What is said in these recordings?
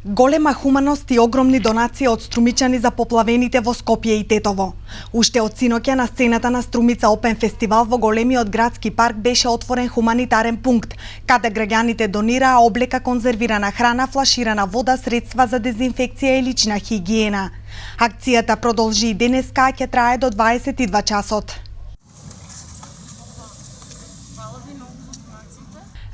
Голема хуманост и огромни донации од струмичани за поплавените во Скопје и Тетово. Уште од синоќа на сцената на Струмица Опен фестивал во големиот градски парк беше отворен хуманитарен пункт, каде граѓаните донираа облека, конзервирана храна, флаширана вода, средства за дезинфекција и лична хигиена. Акцијата продолжи и денеска, а ќе трае до 22 часот.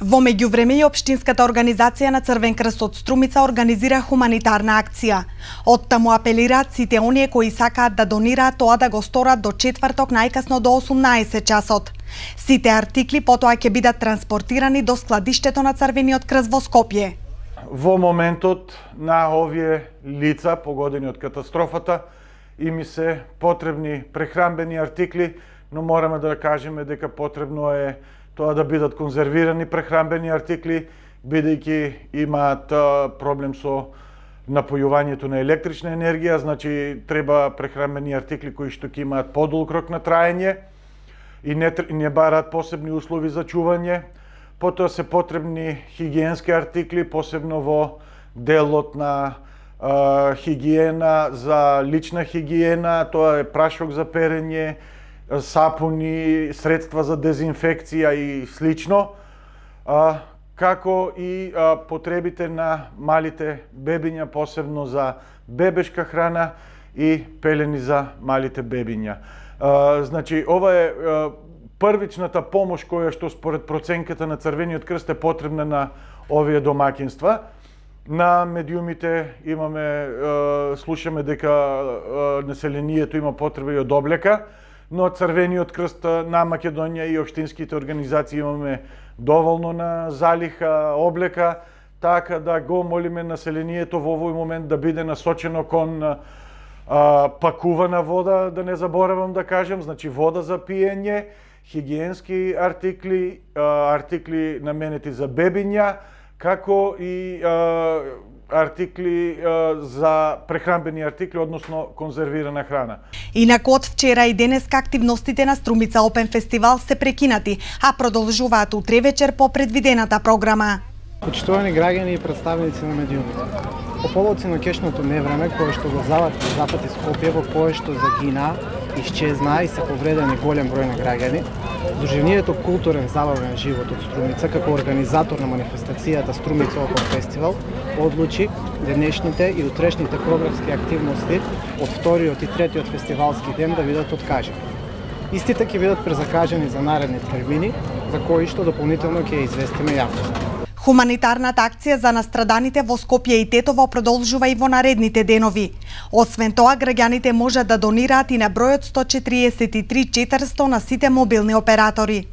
Во меѓувреме и Општинската организација на Црвен крст од Струмица организира хуманитарна акција. Оттаму апелираат сите оние кои сакаат да донираат тоа да го сторат до четврток, најкасно до 18 часот. Сите артикли потоа ќе бидат транспортирани до складиштето на Црвениот крст во Скопје. Во моментот на овие лица погодени од катастрофата им се потребни прехранбени артикли, но мораме да кажеме дека потребно е тоа да бидат конзервирани прехранбени артикли, бидејќи имаат проблем со напојувањето на електрична енергија, значи треба прехранбени артикли кои што ќе имаат подолг рок на траење и не бараат посебни услови за чување. Потоа се потребни хигиенски артикли, посебно во делот на хигиена, за лична хигиена, тоа е прашок за перење, сапуни, средства за дезинфекција и слично, како и потребите на малите бебиња, посебно за бебешка храна и пелени за малите бебиња. Значи, ова е првичната помош која што според проценката на Црвениот крст е потребна на овие домаќинства. На медиумите слушаме дека населението има потреба и од облека, но Црвениот крст на Македонија и општинските организации имаме доволно на залиха облека, така да го молиме населението во овој момент да биде насочено кон пакувана вода, да не заборавам да кажем, значи вода за пиење, хигиенски артикли, артикли наменети за бебиња, како и артикли за прехранбени артикли, односно конзервирана храна. Инаку од вчера и денеска активностите на Струмица Опен фестивал се прекинати, а продолжуваат утре вечер по предвидената програма. Почитувани граѓани и представници на медиумите, по повод синокешното невреме кое што го запати Скопје, во кое што загина, исчезна и се повредени голем број на граѓани, Сдруженијето културен забавен живот од Струмица, како организатор на манифестацијата Струмица Опен фестивал, одлучи денешните и утрешните програмски активности од вториот и третиот фестивалски ден да бидат откажени. Истите ќе бидат презакажени за наредни термини, за кои што дополнително ќе известиме јавноста. Хуманитарната акција за настраданите во Скопје и Тетово продолжува и во наредните денови. Освен тоа, граѓаните можат да донираат и на бројот 143 400 на сите мобилни оператори.